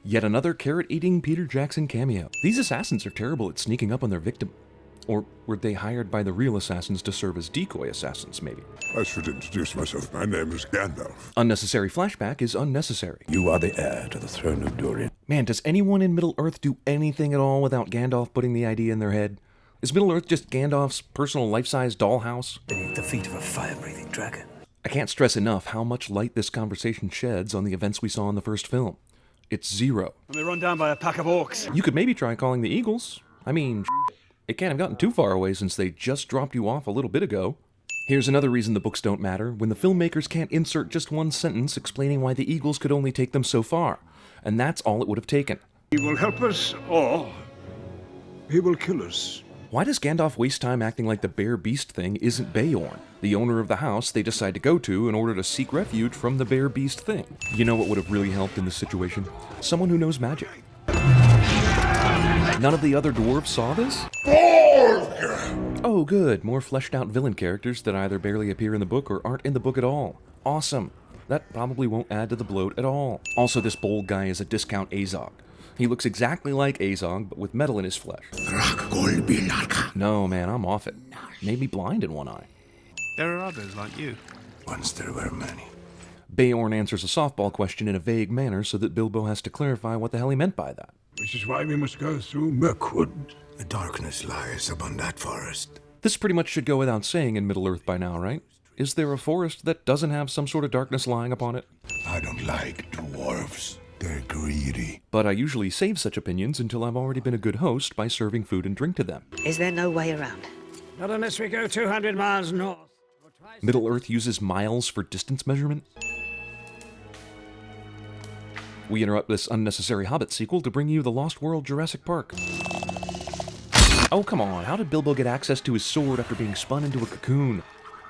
Yet another carrot-eating Peter Jackson cameo. These assassins are terrible at sneaking up on their victim. Or were they hired by the real assassins to serve as decoy assassins, maybe? I should introduce myself. My name is Gandalf. Unnecessary flashback is unnecessary. You are the heir to the throne of Durin. Man, does anyone in Middle-earth do anything at all without Gandalf putting the idea in their head? Is Middle-earth just Gandalf's personal life-size dollhouse? Beneath the feet of a fire-breathing dragon. I can't stress enough how much light this conversation sheds on the events we saw in the first film. It's zero. And they run down by a pack of orcs. You could maybe try calling the Eagles. I mean, it can't have gotten too far away since they just dropped you off a little bit ago. Here's another reason the books don't matter, when the filmmakers can't insert just one sentence explaining why the Eagles could only take them so far. And that's all it would have taken. He will help us, or he will kill us. Why does Gandalf waste time acting like the bear beast thing isn't Beorn, the owner of the house they decide to go to in order to seek refuge from the bear beast thing? You know what would have really helped in this situation? Someone who knows magic. None of the other dwarves saw this? Oh good, more fleshed out villain characters that either barely appear in the book or aren't in the book at all. Awesome. That probably won't add to the bloat at all. Also, this bold guy is a discount Azog. He looks exactly like Azog, but with metal in his flesh. No man, I'm off it. Made me blind in one eye. There are others like you. Once there were many. Beorn answers a softball question in a vague manner so that Bilbo has to clarify what the hell he meant by that. Which is why we must go through Mirkwood. The darkness lies upon that forest. This pretty much should go without saying in Middle-earth by now, right? Is there a forest that doesn't have some sort of darkness lying upon it? I don't like dwarves. They're greedy. But I usually save such opinions until I've already been a good host by serving food and drink to them. Is there no way around? Not unless we go 200 miles north. Middle-earth uses miles for distance measurement. We interrupt this unnecessary Hobbit sequel to bring you The Lost World Jurassic Park. Oh, come on, how did Bilbo get access to his sword after being spun into a cocoon?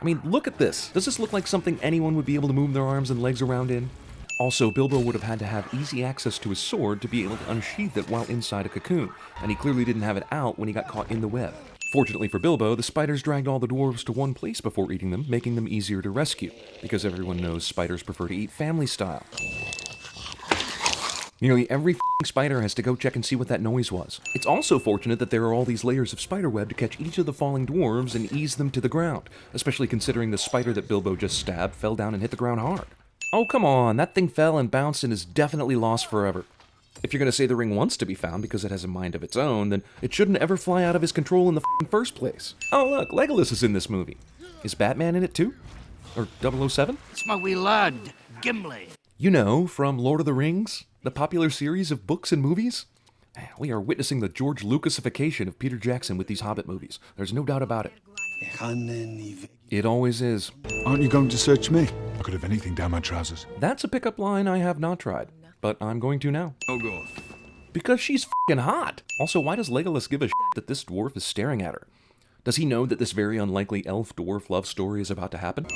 I mean, look at this. Does this look like something anyone would be able to move their arms and legs around in? Also, Bilbo would have had to have easy access to his sword to be able to unsheath it while inside a cocoon, and he clearly didn't have it out when he got caught in the web. Fortunately for Bilbo, the spiders dragged all the dwarves to one place before eating them, making them easier to rescue, because everyone knows spiders prefer to eat family style. Nearly every f***ing spider has to go check and see what that noise was. It's also fortunate that there are all these layers of spiderweb to catch each of the falling dwarves and ease them to the ground, especially considering the spider that Bilbo just stabbed fell down and hit the ground hard. Oh come on, that thing fell and bounced and is definitely lost forever. If you're gonna say the ring wants to be found because it has a mind of its own, then it shouldn't ever fly out of his control in the first place. Oh look, Legolas is in this movie. Is Batman in it too? Or 007? It's my wee lad, Gimli. You know, from Lord of the Rings, the popular series of books and movies? We are witnessing the George Lucasification of Peter Jackson with these Hobbit movies. There's no doubt about it. It always is. Aren't you going to search me? I could have anything down my trousers. That's a pickup line I have not tried, but I'm going to now. Oh god. Because she's f***ing hot. Also, why does Legolas give a shit that this dwarf is staring at her? Does he know that this very unlikely elf-dwarf love story is about to happen?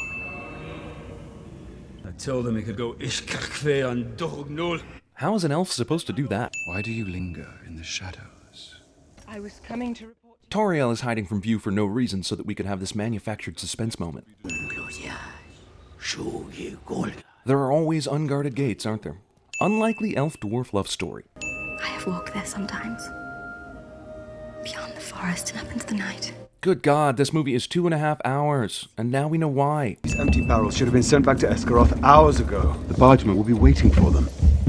I told him he could go ishkakve on Dognol. How is an elf supposed to do that? Why do you linger in the shadows? I was coming to report. Toriel is hiding from view for no reason so that we could have this manufactured suspense moment. There are always unguarded gates, aren't there? Unlikely elf-dwarf love story. I have walked there sometimes. Beyond the forest and up into the night. Good God, this movie is 2.5 hours, and now we know why. These empty barrels should have been sent back to Esgaroth hours ago. The bargeman will be waiting for them.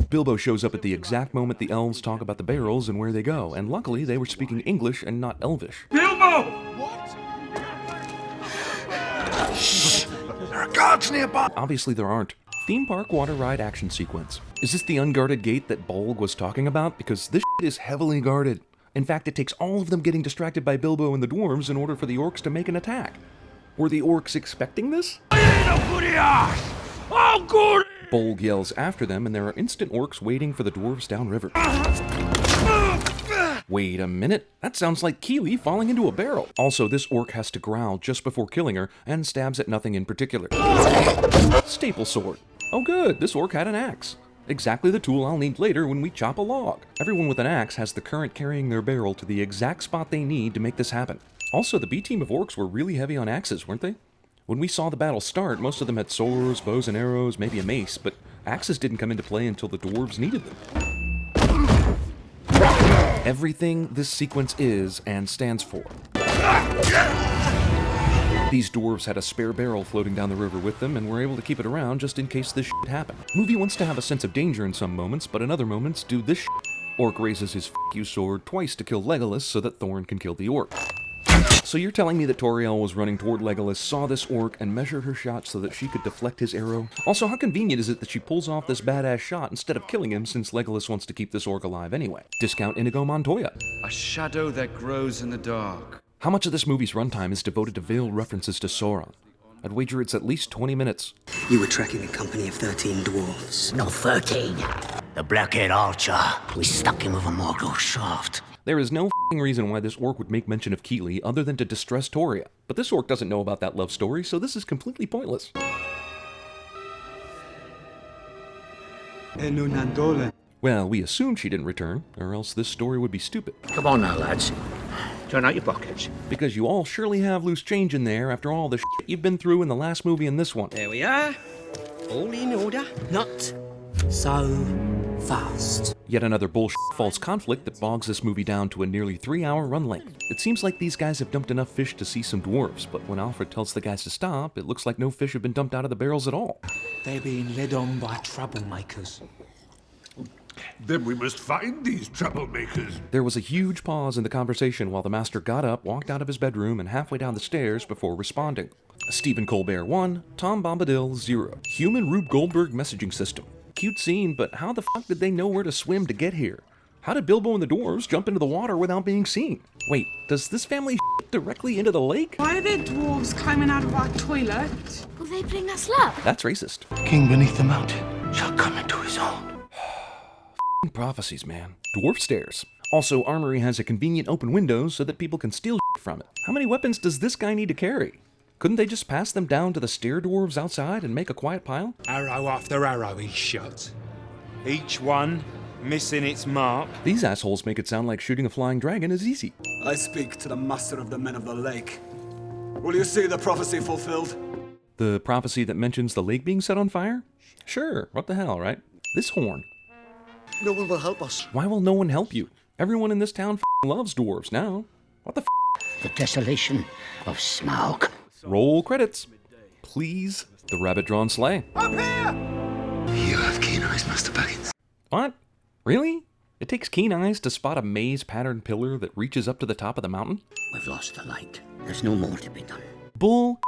Bilbo shows up at the exact moment the elves talk about the barrels and where they go, and luckily they were speaking English and not Elvish. Bilbo! What? Shh! There are guards nearby! Obviously there aren't. Theme park water ride action sequence. Is this the unguarded gate that Bolg was talking about? Because this shit is heavily guarded. In fact, it takes all of them getting distracted by Bilbo and the dwarves in order for the orcs to make an attack. Were the orcs expecting this? Bolg yells after them, and there are instant orcs waiting for the dwarves downriver. Wait a minute, that sounds like Keely falling into a barrel. Also, this orc has to growl just before killing her, and stabs at nothing in particular. Staple sword. Oh good, this orc had an axe. Exactly the tool I'll need later when we chop a log. Everyone with an axe has the current carrying their barrel to the exact spot they need to make this happen. Also, the B team of orcs were really heavy on axes, weren't they? When we saw the battle start, most of them had swords, bows and arrows, maybe a mace, but axes didn't come into play until the dwarves needed them. Everything this sequence is and stands for. These dwarves had a spare barrel floating down the river with them and were able to keep it around just in case this shit happened. Movie wants to have a sense of danger in some moments, but in other moments do this shit. Orc raises his you sword twice to kill Legolas so that Thorin can kill the orc. So you're telling me that Toriel was running toward Legolas, saw this orc, and measured her shot so that she could deflect his arrow? Also, how convenient is it that she pulls off this badass shot instead of killing him, since Legolas wants to keep this orc alive anyway? Discount Inigo Montoya. A shadow that grows in the dark. How much of this movie's runtime is devoted to veiled references to Sauron? I'd wager it's at least 20 minutes. You were tracking a company of 13 dwarves. Not 13. The black-haired archer. We stuck him with a Morgul shaft. There is no f***ing reason why this orc would make mention of Keeley other than to distress Toria. But this orc doesn't know about that love story, so this is completely pointless. Well, we assumed she didn't return, or else this story would be stupid. Come on now, lads. Turn out your pockets. Because you all surely have loose change in there after all the shit you've been through in the last movie and this one. There we are. All in order. Not so fast. Yet another bullshit false conflict that bogs this movie down to a nearly 3-hour run length. It seems like these guys have dumped enough fish to see some dwarves, but when Alfred tells the guys to stop, it looks like no fish have been dumped out of the barrels at all. They're being led on by troublemakers. Then we must find these troublemakers. There was a huge pause in the conversation while the master got up, walked out of his bedroom, and halfway down the stairs before responding. Stephen Colbert 1, Tom Bombadil 0. Human Rube Goldberg messaging system. Cute scene, but how the fuck did they know where to swim to get here? How did Bilbo and the dwarves jump into the water without being seen? Wait, does this family shit directly into the lake? Why are there dwarves climbing out of our toilet? Will they bring us luck? That's racist. King beneath the mountain shall come into his own. Prophecies, man. Dwarf stairs. Also, Armory has a convenient open window so that people can steal from it. How many weapons does this guy need to carry? Couldn't they just pass them down to the stair dwarves outside and make a quiet pile? Arrow after arrow he shot. Each one missing its mark. These assholes make it sound like shooting a flying dragon is easy. I speak to the master of the men of the lake. Will you see the prophecy fulfilled? The prophecy that mentions the lake being set on fire? Sure, what the hell, right? This horn. No one will help us. Why will no one help you? Everyone in this town loves dwarves now. What the The Desolation of Smaug. Roll credits. Please. The rabbit-drawn sleigh. Up here! You have keen eyes, Master Baggins. What? Really? It takes keen eyes to spot a maze-patterned pillar that reaches up to the top of the mountain? We've lost the light. There's no more to be done. Bull.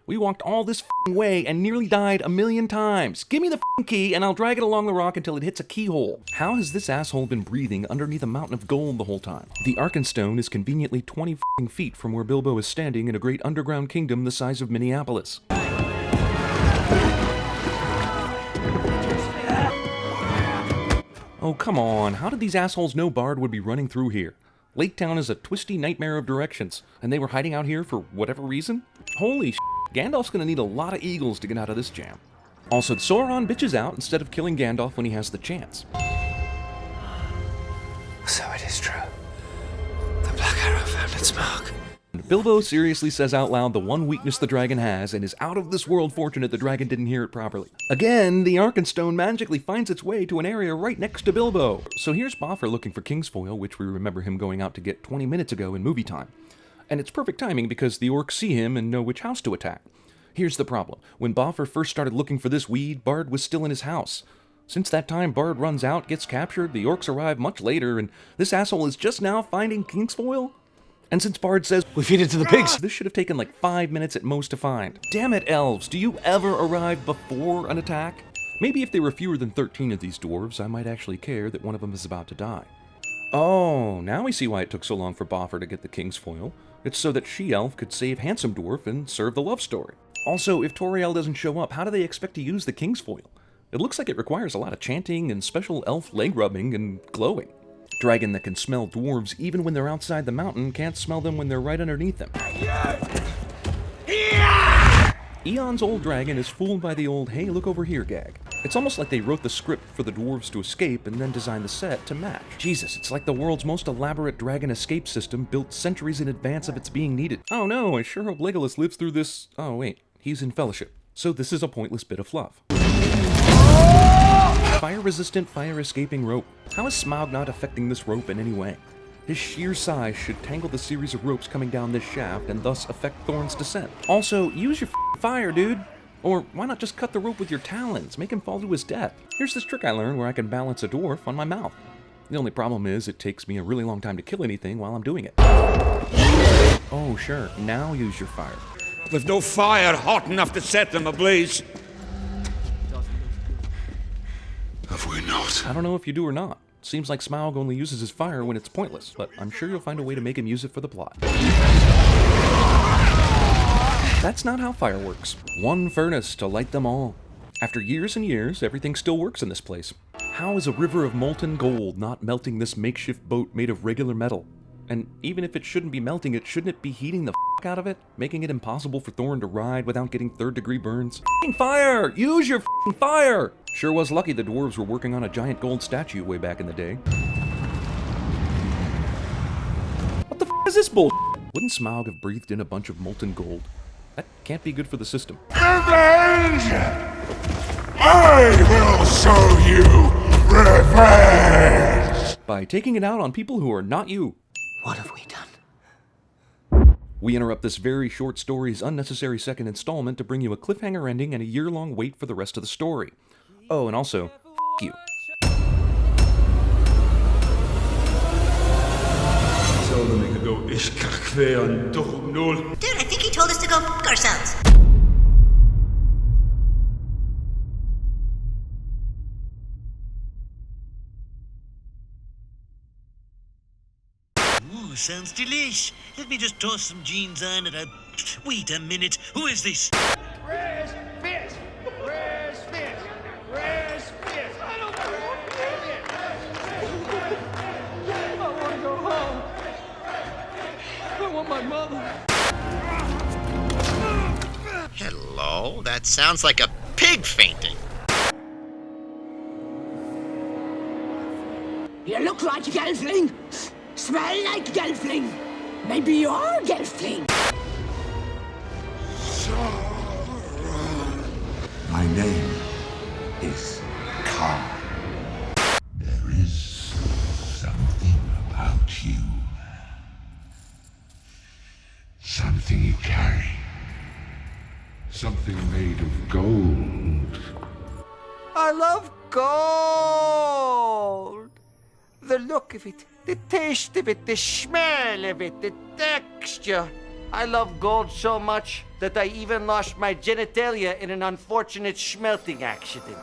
We walked all this way and nearly died 1,000,000 times. Give me the key and I'll drag it along the rock until it hits a keyhole. How has this asshole been breathing underneath a mountain of gold the whole time? The Arkenstone is conveniently 20 feet from where Bilbo is standing in a great underground kingdom the size of Minneapolis. Oh, come on. How did these assholes know Bard would be running through here? Lake Town is a twisty nightmare of directions, and they were hiding out here for whatever reason? Holy shit. Gandalf's gonna need a lot of eagles to get out of this jam. Also, Sauron bitches out instead of killing Gandalf when he has the chance. So it is true. The Black Arrow found its mark. Bilbo seriously says out loud the one weakness the dragon has, and is out of this world fortunate the dragon didn't hear it properly. Again, the Arkenstone magically finds its way to an area right next to Bilbo. So here's Boffer looking for Kingsfoil, which we remember him going out to get 20 minutes ago in movie time. And it's perfect timing because the orcs see him and know which house to attack. Here's the problem. When Boffer first started looking for this weed, Bard was still in his house. Since that time, Bard runs out, gets captured, the orcs arrive much later, and this asshole is just now finding Kingsfoil? And since Bard says, "We feed it to the pigs," this should have taken like 5 minutes at most to find. Damn it, elves, do you ever arrive before an attack? Maybe if there were fewer than 13 of these dwarves, I might actually care that one of them is about to die. Oh, now we see why it took so long for Boffer to get the Kingsfoil. It's so that She-Elf could save Handsome Dwarf and serve the love story. Also, if Toriel doesn't show up, how do they expect to use the Kingsfoil? It looks like it requires a lot of chanting and special elf leg rubbing and glowing. Dragon that can smell dwarves even when they're outside the mountain can't smell them when they're right underneath them. Eon's old dragon is fooled by the old "hey, look over here" gag. It's almost like they wrote the script for the dwarves to escape and then designed the set to match. Jesus, it's like the world's most elaborate dragon escape system built centuries in advance of its being needed. Oh no, I sure hope Legolas lives through this. Oh wait, he's in Fellowship. So this is a pointless bit of fluff. Fire-resistant, fire-escaping rope. How is Smaug not affecting this rope in any way? His sheer size should tangle the series of ropes coming down this shaft and thus affect Thorn's descent. Also, use your fire, dude! Or why not just cut the rope with your talons? Make him fall to his death. Here's this trick I learned where I can balance a dwarf on my mouth. The only problem is it takes me a really long time to kill anything while I'm doing it. Oh, sure. Now use your fire. There's no fire hot enough to set them ablaze. Have we not? I don't know if you do or not. Seems like Smaug only uses his fire when it's pointless, but I'm sure you'll find a way to make him use it for the plot. That's not how fire works. One furnace to light them all. After years and years, everything still works in this place. How is a river of molten gold not melting this makeshift boat made of regular metal? And even if it shouldn't be melting it, shouldn't it be heating the out of it? Making it impossible for Thorn to ride without getting third-degree burns? Fire! Use your fire! Sure was lucky the dwarves were working on a giant gold statue way back in the day. What the is this bull? Wouldn't Smaug have breathed in a bunch of molten gold? That can't be good for the system. Revenge! I will show you revenge! By taking it out on people who are not you. What have we done? We interrupt this very short story's unnecessary second installment to bring you a cliffhanger ending and a year-long wait for the rest of the story. Oh, and also, you. Told them we could go ish kwe on Dognol. Dude, I think he told us to go f*** ourselves. Ooh, sounds delish. Let me just toss some jeans on and wait a minute. Who is this? Where's Fitz? Where's Fitz? Where's Fitz? I don't know. I want to go home. I want my mother. Hello? That sounds like a pig fainting. You look like a gelfling. Smell like gelfling. Maybe you're gelfling. My name is Khan. There is something about you. Something you carry. Something made of gold. I love gold. The look of it, the taste of it, the smell of it, the texture. I love gold so much that I even lost my genitalia in an unfortunate smelting accident.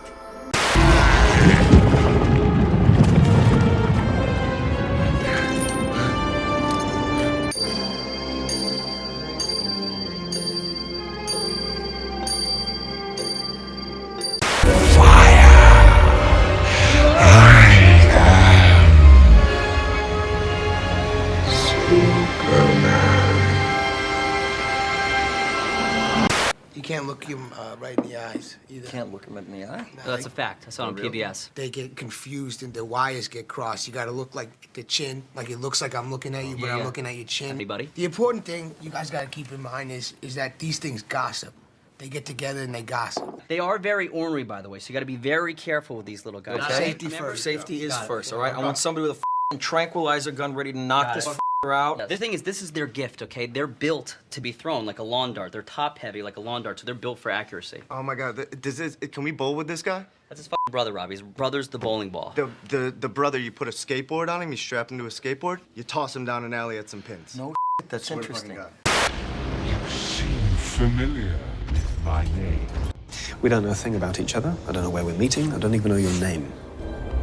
You can't look him right in the eyes either. Can't look him in the eye? No, That's a fact. I saw it on PBS. They get confused and their wires get crossed. You gotta look like the chin, like it looks like I'm looking at you, but I'm looking at your chin. Anybody? The important thing you guys gotta keep in mind is that these things gossip. They get together and they gossip. They are very ornery, by the way, so you gotta be very careful with these little guys. Okay. Safety first. Safety is first, all right? I want somebody with a tranquilizer gun ready to knock this out. The thing is, this is their gift, okay? They're built to be thrown like a lawn dart. They're top heavy like a lawn dart, so they're built for accuracy. Oh my God, can we bowl with this guy? That's his brother, Robbie. His brother's the bowling ball. The brother, you put a skateboard on him, you strap him to a skateboard, you toss him down an alley at some pins. No that's interesting. You seem familiar with my name. We don't know a thing about each other. I don't know where we're meeting. I don't even know your name.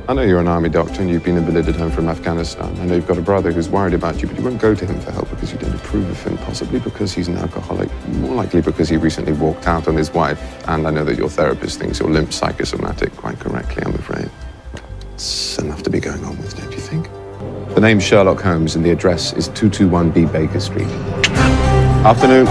I know you're an army doctor and you've been invalided home from Afghanistan. I know you've got a brother who's worried about you, but you won't go to him for help because you don't approve of him, possibly because he's an alcoholic, more likely because he recently walked out on his wife. And I know that your therapist thinks you're limp psychosomatic, quite correctly, I'm afraid. It's enough to be going on with, don't you think? The name's Sherlock Holmes and the address is 221B Baker Street. Afternoon.